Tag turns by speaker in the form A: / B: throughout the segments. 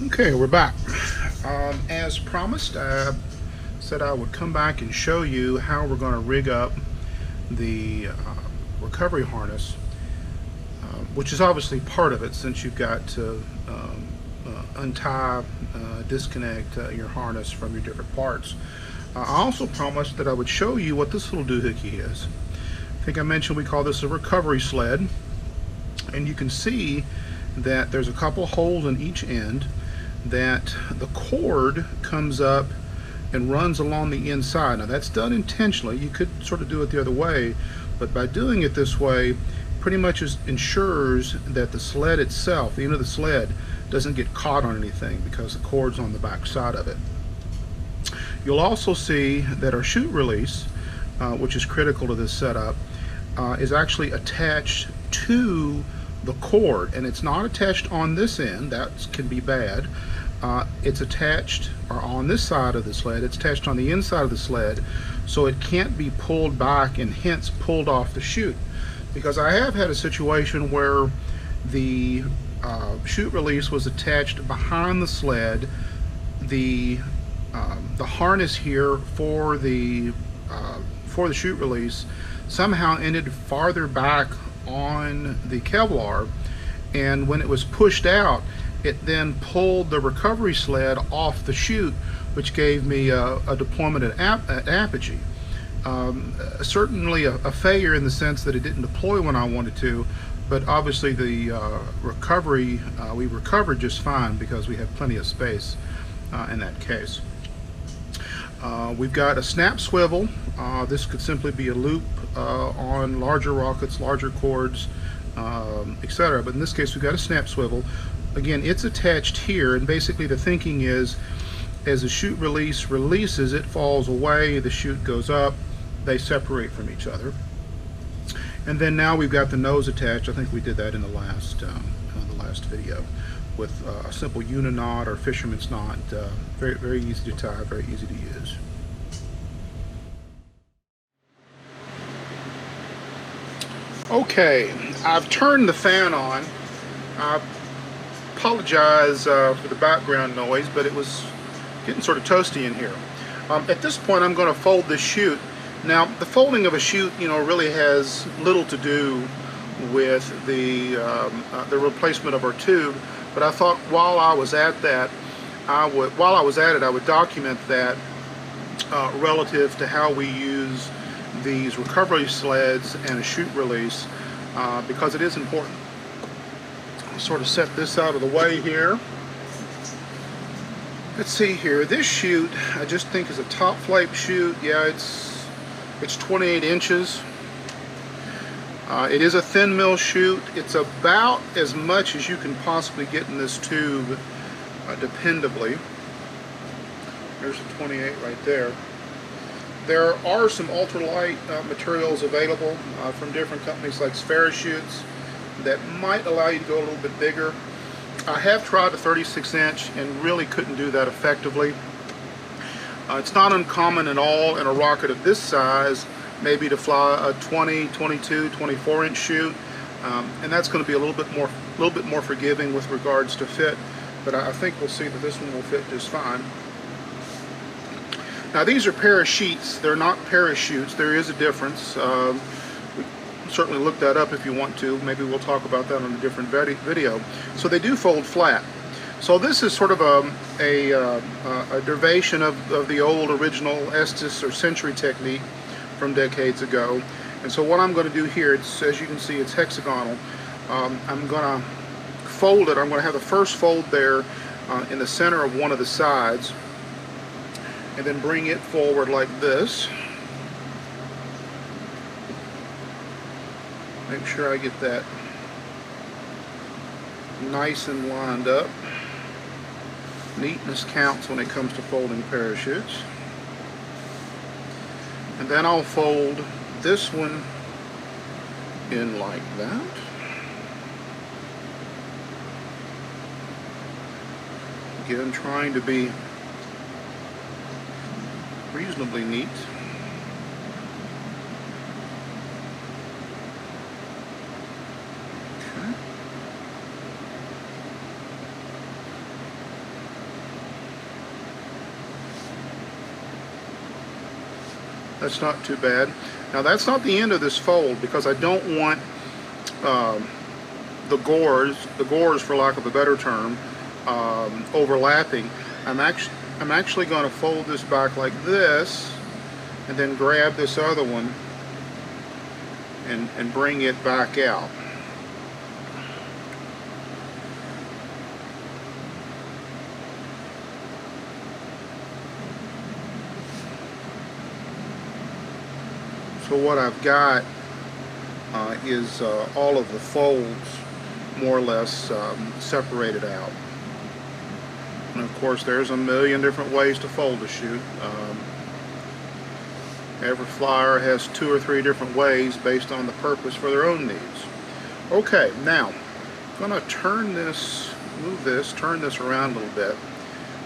A: Okay, we're back. As promised, I said I would come back and show you how we're going to rig up the recovery harness, which is obviously part of it since you've got to untie, disconnect your harness from your different parts. I also promised that I would show you what this little doohickey is. I think I mentioned we call this a recovery sled, and you can see that there's a couple holes in each end, that the cord comes up and runs along the inside. Now that's done intentionally. You could sort of do it the other way, but by doing it this way, pretty much ensures that the sled itself, the end of the sled, doesn't get caught on anything because the cord's on the back side of it. You'll also see that our chute release, which is critical to this setup, is actually attached to the cord, and it's not attached on this end. That can be bad. It's attached, or on this side of the sled, it's attached on the inside of the sled, so it can't be pulled back and hence pulled off the chute. Because I have had a situation where the chute release was attached behind the sled. The harness here for the chute release somehow ended farther back on the Kevlar, and when it was pushed out, it then pulled the recovery sled off the chute, which gave me a deployment at apogee. Certainly a failure in the sense that it didn't deploy when I wanted to, but obviously the recovery, we recovered just fine because we had plenty of space in that case. We've got a snap swivel. This could simply be a loop on larger rockets, larger cords, etc. But in this case, we've got a snap swivel. Again, it's attached here, and basically the thinking is, as the chute release releases, it falls away, the chute goes up, they separate from each other. And then now we've got the nose attached. I think we did that in the last video with a simple uniknot or fisherman's knot. Very, very easy to tie, very easy to use. Okay, I've turned the fan on. I apologize for the background noise, but it was getting sort of toasty in here. At this point, I'm going to fold this chute. Now, the folding of a chute, really has little to do with the replacement of our tube. But I thought while I was at that, I would document that relative to how we use these recovery sleds and a chute release, because it is important. I'll sort of set this out of the way here. Let's see here. This chute, I just think, is a top flight chute. Yeah, it's 28 inches. It is a thin mill chute. It's about as much as you can possibly get in this tube, dependably. There's a 28 right there. There are some ultralight materials available from different companies like Spherachutes that might allow you to go a little bit bigger. I have tried a 36 inch and really couldn't do that effectively. It's not uncommon at all in a rocket of this size maybe to fly a 20, 22, 24 inch chute, and that's going to be a little bit more forgiving with regards to fit, but I think we'll see that this one will fit just fine. Now these are parachutes, they're not parachutes. There is a difference. We certainly look that up if you want to. Maybe we'll talk about that on a different video. So they do fold flat. So this is sort of a derivation of the old original Estes or Century technique from decades ago. And so what I'm going to do here, as you can see, it's hexagonal. I'm going to fold it. I'm going to have the first fold there in the center of one of the sides, and then bring it forward like this. Make sure I get that nice and lined up. Neatness counts when it comes to folding parachutes. And then I'll fold this one in like that. Again, trying to be reasonably neat. Okay. That's not too bad. Now that's not the end of this fold, because I don't want the gores, for lack of a better term, overlapping. I'm actually going to fold this back like this, and then grab this other one and bring it back out. So what I've got is all of the folds more or less separated out. And of course there's a million different ways to fold a chute. Every flyer has 2 or 3 different ways based on the purpose for their own needs. Okay, now I'm going to turn this, turn this around a little bit.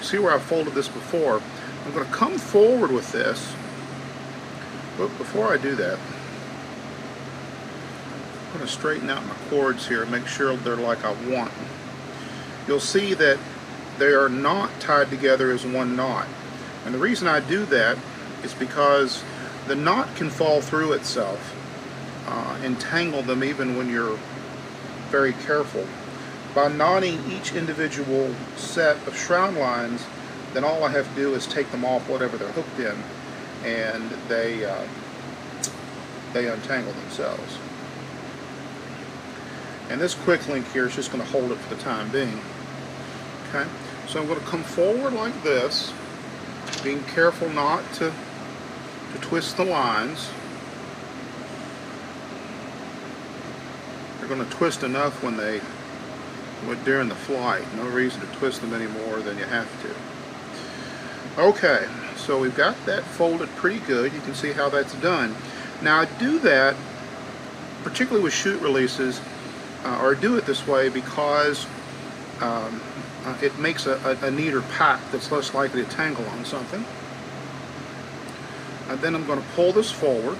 A: See where I folded this before? I'm going to come forward with this. But before I do that, I'm going to straighten out my cords here and make sure they're like I want. You'll see that they are not tied together as one knot. And the reason I do that is because the knot can fall through itself and tangle them even when you're very careful. By knotting each individual set of shroud lines, then all I have to do is take them off whatever they're hooked in, and they untangle themselves. And this quick link here is just going to hold it for the time being. Okay, so I'm going to come forward like this, being careful not to twist the lines. They're going to twist enough during the flight. No reason to twist them any more than you have to. Okay, so we've got that folded pretty good. You can see how that's done. Now I do that particularly with chute releases, or do it this way because it makes a neater pack that's less likely to tangle on something. And then I'm going to pull this forward,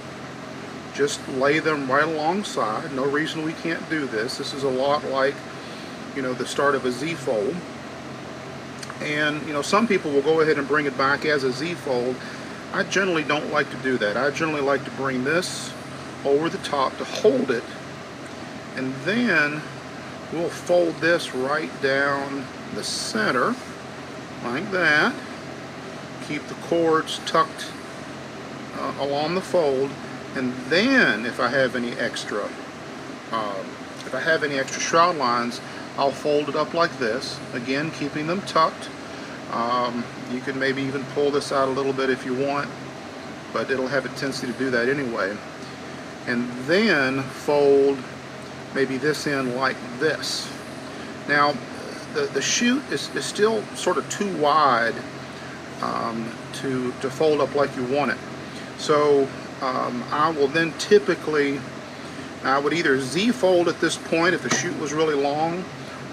A: just lay them right alongside. No reason we can't do this. This is a lot like, you know, the start of a Z-fold. And, you know, some people will go ahead and bring it back as a Z-fold. I generally don't like to do that. I generally like to bring this over the top to hold it, and then we'll fold this right down the center like that. Keep the cords tucked along the fold, and then if I have any extra shroud lines, I'll fold it up like this, again keeping them tucked. You can maybe even pull this out a little bit if you want, but it'll have a tendency to do that anyway. And then fold maybe this in like this. Now the chute is still sort of too wide to fold up like you want it. So I will then typically, I would either Z-fold at this point if the chute was really long,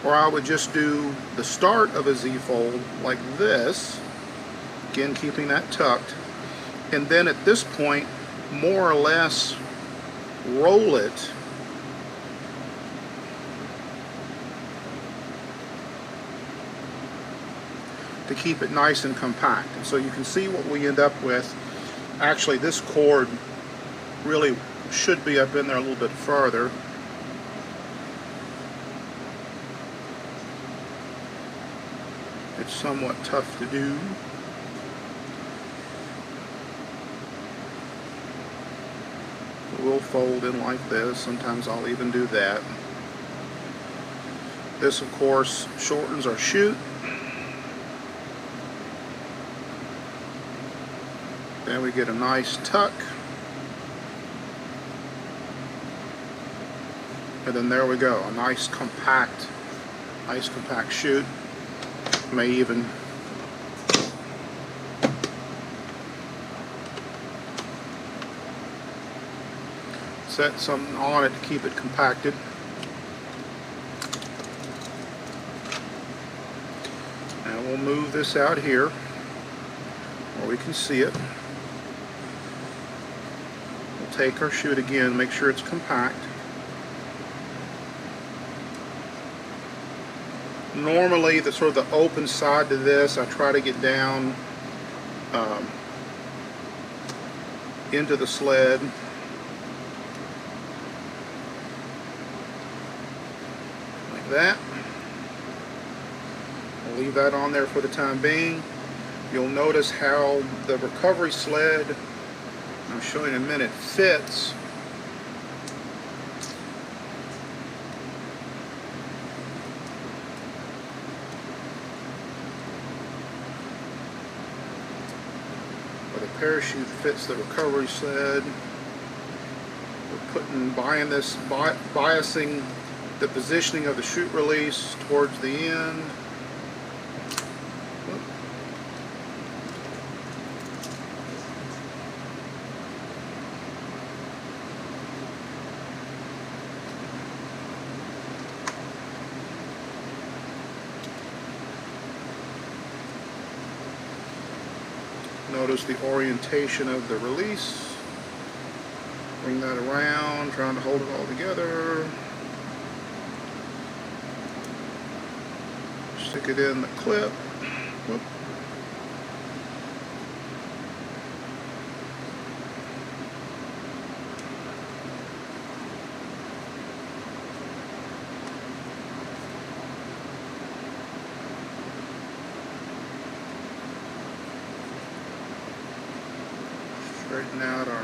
A: or I would just do the start of a Z-fold like this, again keeping that tucked, and then at this point more or less roll it to keep it nice and compact. And so you can see what we end up with. Actually, this cord really should be up in there a little bit further. It's somewhat tough to do. We'll fold in like this. Sometimes I'll even do that. This, of course, shortens our chute. Then we get a nice tuck. And then there we go, a nice compact chute. May even set something on it to keep it compacted. And we'll move this out here where we can see it. We'll take our chute again, make sure it's compact. Normally, the sort of the open side to this, I try to get down into the sled. Like that. I'll leave that on there for the time being. You'll notice how the recovery sled, I'll show you in a minute, fits. Where the parachute fits the recovery sled. We're biasing the positioning of the chute release towards the end. Notice the orientation of the release. Bring that around, trying to hold it all together. Stick it in the clip. Whoop. Straighten out our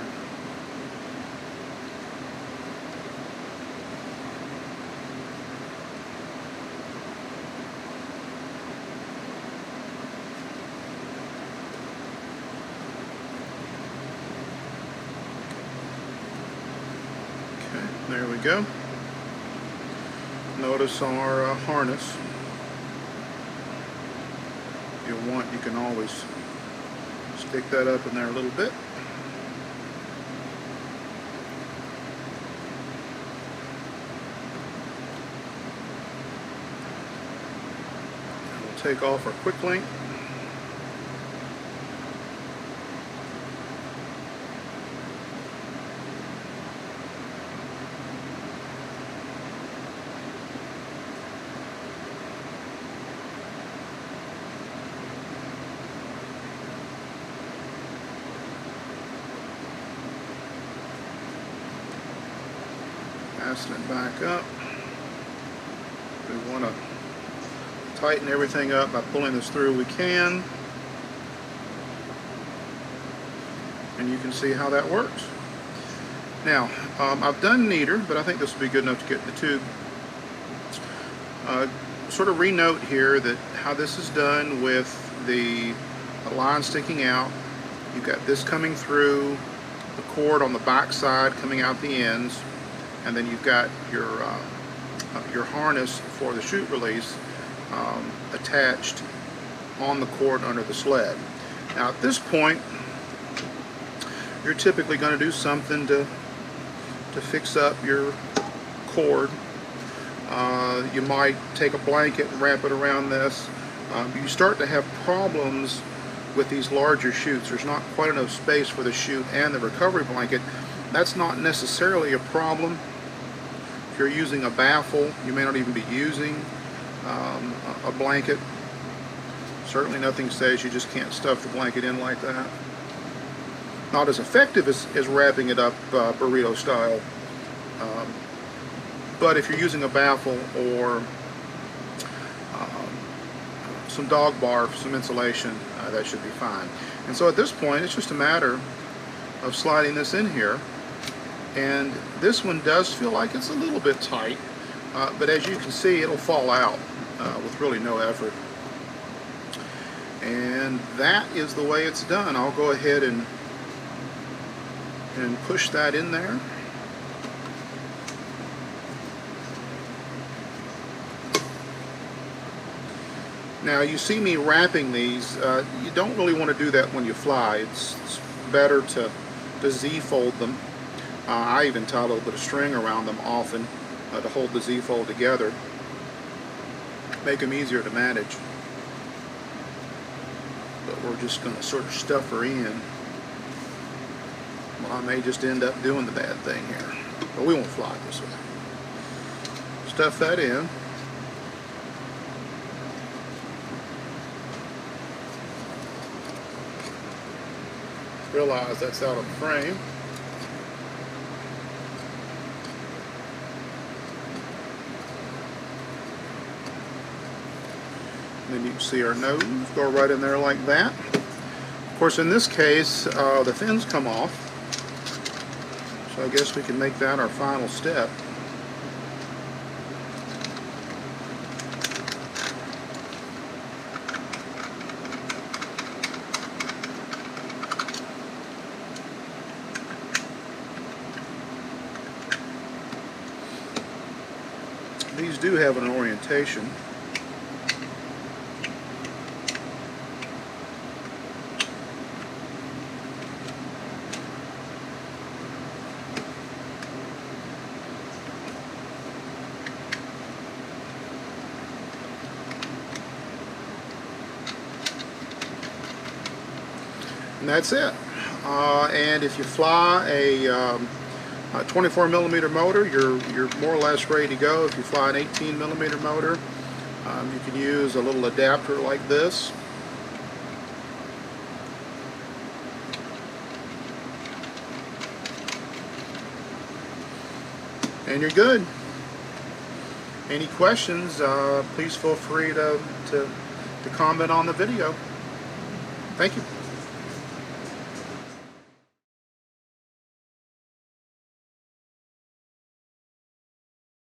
A: there we go. Notice our harness. If you want, you can always stick that up in there a little bit. We'll take off our quick link. Fasten it back up. We want to tighten everything up by pulling this through. We can. And you can see how that works. Now, I've done neater, but I think this will be good enough to get in the tube. Sort of re-note here that how this is done with the line sticking out. You've got this coming through, the cord on the back side coming out the ends, and then you've got your harness for the chute release attached on the cord under the sled. Now at this point, you're typically going to do something to fix up your cord. You might take a blanket and wrap it around this. You start to have problems with these larger chutes. There's not quite enough space for the chute and the recovery blanket. That's not necessarily a problem. If you're using a baffle, you may not even be using a blanket. Certainly nothing says you just can't stuff the blanket in like that. Not as effective as wrapping it up burrito style. But if you're using a baffle or some dog bar for some insulation, that should be fine. And so at this point, it's just a matter of sliding this in here. And this one does feel like it's a little bit tight, but as you can see, it'll fall out with really no effort. And that is the way it's done. I'll go ahead and push that in there. Now you see me wrapping these. You don't really want to do that when you fly. It's better to Z-fold them. I even tie a little bit of string around them often to hold the Z-fold together. Make them easier to manage. But we're just going to sort of stuff her in. Well, I may just end up doing the bad thing here. But we won't fly this way. Stuff that in. realize that's out of frame. And then you can see our nose go right in there like that. Of course, in this case, the fins come off. So I guess we can make that our final step. These do have an orientation. And that's it. And if you fly a 24 millimeter motor, you're more or less ready to go. If you fly an 18 millimeter motor, you can use a little adapter like this. And you're good. Any questions, please feel free to comment on the video. Thank you.